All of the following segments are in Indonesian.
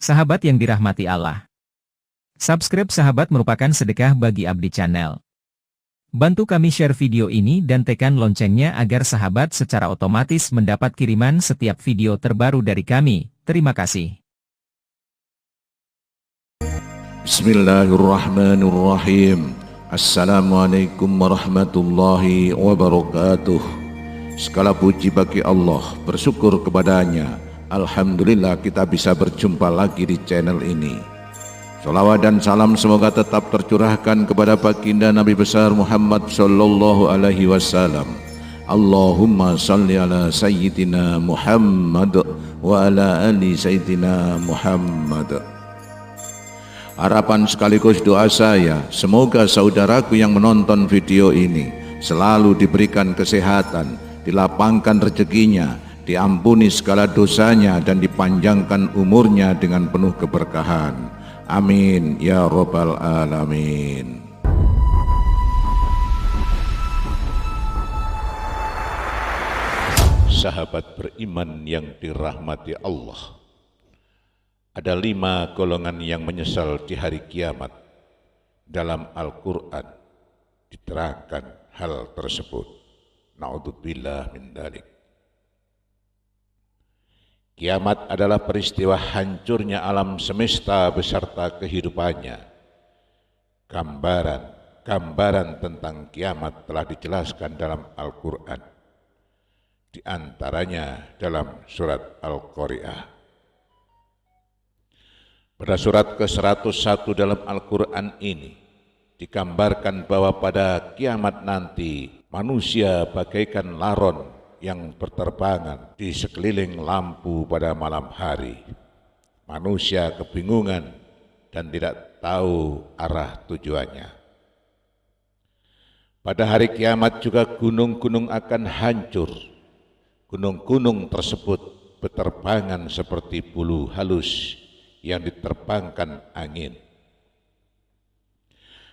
Sahabat yang dirahmati Allah. Subscribe sahabat merupakan sedekah bagi Abdi Channel. Bantu kami share video ini dan tekan loncengnya agar sahabat secara otomatis mendapat kiriman setiap video terbaru dari kami. Terima kasih. Bismillahirrahmanirrahim. Assalamualaikum warahmatullahi wabarakatuh. Segala puji bagi Allah, bersyukur kepadanya. Alhamdulillah kita bisa berjumpa lagi di channel ini. Salawat dan salam semoga tetap tercurahkan kepada baginda Nabi besar Muhammad sallallahu alaihi wasallam. Allahumma salli ala sayyidina Muhammad wa ala ali sayyidina Muhammad. Harapan sekaligus doa saya, semoga saudaraku yang menonton video ini selalu diberikan kesehatan, dilapangkan rezekinya, diampuni segala dosanya dan dipanjangkan umurnya dengan penuh keberkahan. Amin ya rabbal alamin. Sahabat beriman yang dirahmati Allah, ada 5 golongan yang menyesal di hari kiamat. Dalam Al-Quran diterangkan hal tersebut. Na'udzubillah min dzalik. Kiamat adalah peristiwa hancurnya alam semesta beserta kehidupannya. Gambaran tentang kiamat telah dijelaskan dalam Al-Quran. Di antaranya dalam surat Al-Qari'ah. Pada surat ke-101 dalam Al-Quran ini digambarkan bahwa pada kiamat nanti manusia bagaikan laron yang berterbangan di sekeliling lampu pada malam hari. Manusia kebingungan dan tidak tahu arah tujuannya. Pada hari kiamat juga gunung-gunung akan hancur. Gunung-gunung tersebut berterbangan seperti bulu halus yang diterbangkan angin.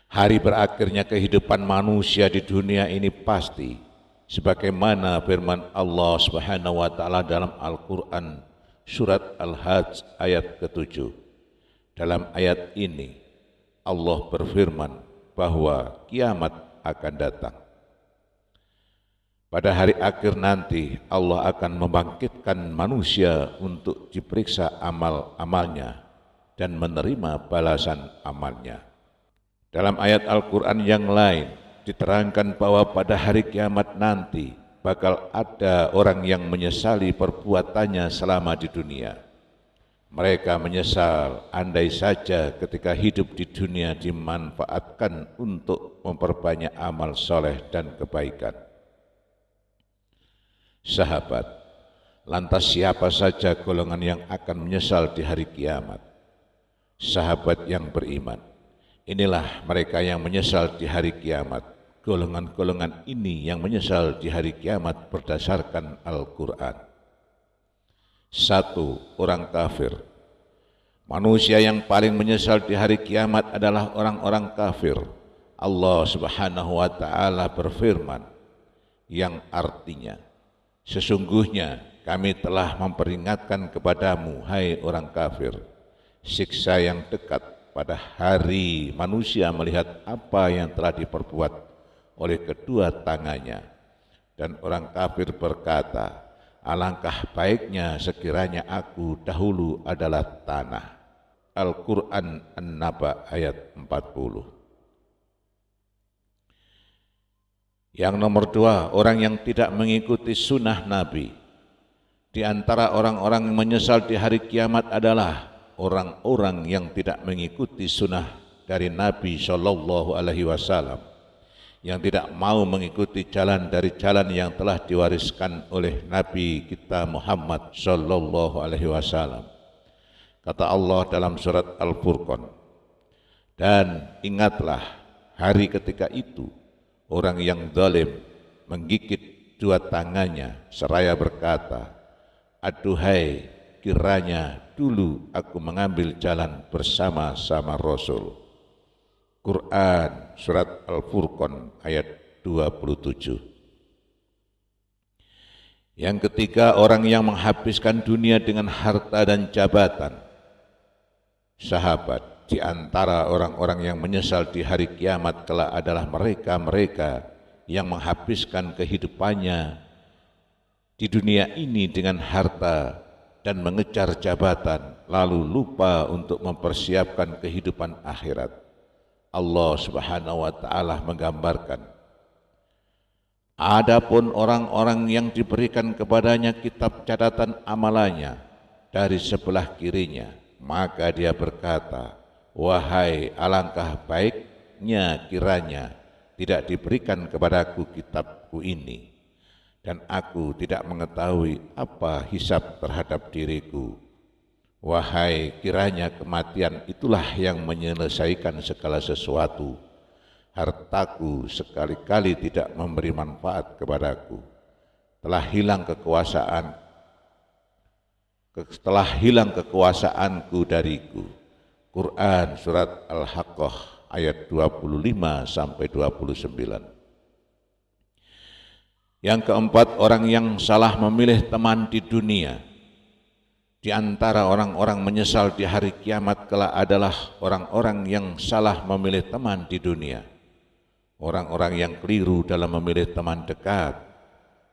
Hari berakhirnya kehidupan manusia di dunia ini pasti, sebagaimana firman Allah Subhanahu wa taala dalam Al-Qur'an surat Al-Hajj ayat ke-7. Dalam ayat ini Allah berfirman bahwa kiamat akan datang. Pada hari akhir nanti Allah akan membangkitkan manusia untuk diperiksa amal-amalnya dan menerima balasan amalnya. Dalam ayat Al-Quran yang lain diterangkan bahwa pada hari kiamat nanti bakal ada orang yang menyesali perbuatannya selama di dunia. Mereka menyesal andai saja ketika hidup di dunia dimanfaatkan untuk memperbanyak amal soleh dan kebaikan. Sahabat, lantas siapa saja golongan yang akan menyesal di hari kiamat? Sahabat yang beriman, inilah mereka yang menyesal di hari kiamat. Golongan-golongan ini yang menyesal di hari kiamat berdasarkan Al-Quran. 1. Orang kafir. Manusia yang paling menyesal di hari kiamat adalah orang-orang kafir. Allah Subhanahu wa ta'ala berfirman yang artinya, sesungguhnya kami telah memperingatkan kepadamu, hai orang kafir, siksa yang dekat pada hari manusia melihat apa yang telah diperbuat oleh kedua tangannya. Dan orang kafir berkata, alangkah baiknya sekiranya aku dahulu adalah tanah. Al-Quran An-Naba ayat 40. Yang nomor 2, orang yang tidak mengikuti sunnah Nabi. Di antara orang-orang yang menyesal di hari kiamat adalah orang-orang yang tidak mengikuti sunnah dari Nabi Shallallahu Alaihi Wasallam, yang tidak mau mengikuti jalan dari jalan yang telah diwariskan oleh Nabi kita Muhammad Shallallahu Alaihi Wasallam. Kata Allah dalam surat Al-Furqan, dan ingatlah hari ketika itu orang yang zalim menggigit 2 tangannya seraya berkata, aduhai, kiranya dulu aku mengambil jalan bersama-sama Rasul. Quran surat Al-Furqan ayat 27. Yang ketiga, orang yang menghabiskan dunia dengan harta dan jabatan. sahabat, di antara orang-orang yang menyesal di hari kiamat kelak adalah mereka-mereka yang menghabiskan kehidupannya di dunia ini dengan harta dan mengejar jabatan, lalu lupa untuk mempersiapkan kehidupan akhirat. Allah Subhanahu wa Ta'ala menggambarkan, adapun orang-orang yang diberikan kepadanya kitab catatan amalannya dari sebelah kirinya, maka dia berkata, wahai, alangkah baiknya kiranya tidak diberikan kepadaku kitabku ini, dan aku tidak mengetahui apa hisab terhadap diriku. Wahai, kiranya kematian itulah yang menyelesaikan segala sesuatu. Hartaku sekali-kali tidak memberi manfaat kepadaku. Telah hilang kekuasaanku dariku. Quran surat Al-Haqqah ayat 25-29. Yang keempat, orang yang salah memilih teman di dunia. Di antara orang-orang menyesal di hari kiamat kelak adalah orang-orang yang salah memilih teman di dunia. Orang-orang yang keliru dalam memilih teman dekat.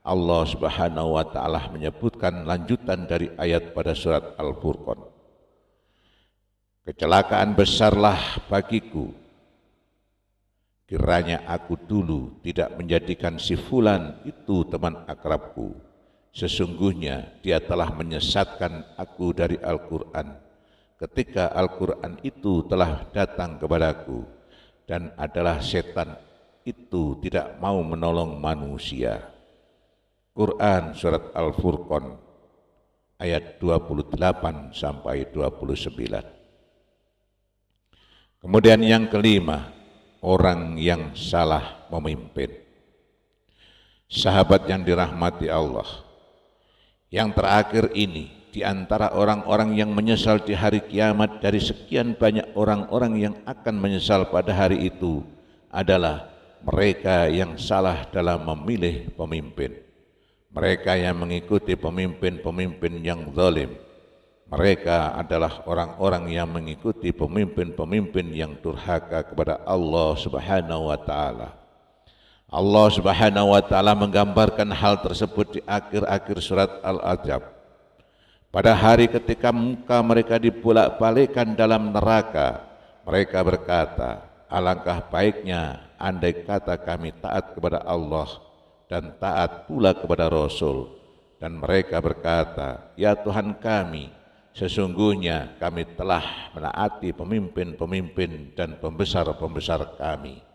Allah Subhanahu wa Ta'ala menyebutkan lanjutan dari ayat pada surat Al-Furqan. Kecelakaan besarlah bagiku kiranya aku dulu tidak menjadikan si fulan itu teman akrabku. Sesungguhnya dia telah menyesatkan aku dari Al-Quran ketika Al-Quran itu telah datang kepadaku, dan adalah setan itu tidak mau menolong manusia. Quran surat Al-Furqan ayat 28-29. Kemudian yang kelima, orang yang salah memimpin. Sahabat yang dirahmati Allah, yang terakhir ini di antara orang-orang yang menyesal di hari kiamat dari sekian banyak orang-orang yang akan menyesal pada hari itu adalah mereka yang salah dalam memilih pemimpin. Mereka yang mengikuti pemimpin-pemimpin yang zalim. Mereka adalah orang-orang yang mengikuti pemimpin-pemimpin yang durhaka kepada Allah Subhanahu wa Ta'ala. Allah Subhanahu wa Ta'ala menggambarkan hal tersebut di akhir-akhir surat Al-Ahzab. Pada hari ketika muka mereka dibolak-balikkan dalam neraka, mereka berkata, alangkah baiknya andai kata kami taat kepada Allah dan taat pula kepada Rasul. Dan mereka berkata, ya Tuhan kami, sesungguhnya kami telah menaati pemimpin-pemimpin dan pembesar-pembesar kami.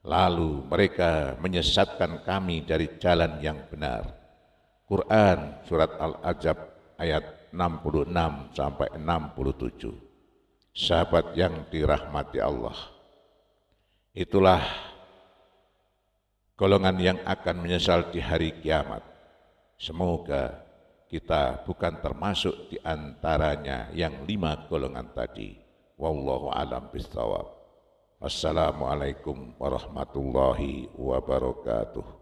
Lalu mereka menyesatkan kami dari jalan yang benar. Quran surat Al-Ahzab ayat 66-67. Sahabat yang dirahmati Allah, itulah golongan yang akan menyesal di hari kiamat. Semoga kita bukan termasuk di antaranya yang 5 golongan tadi. Wallahu a'lam bishawab. Assalamualaikum warahmatullahi wabarakatuh.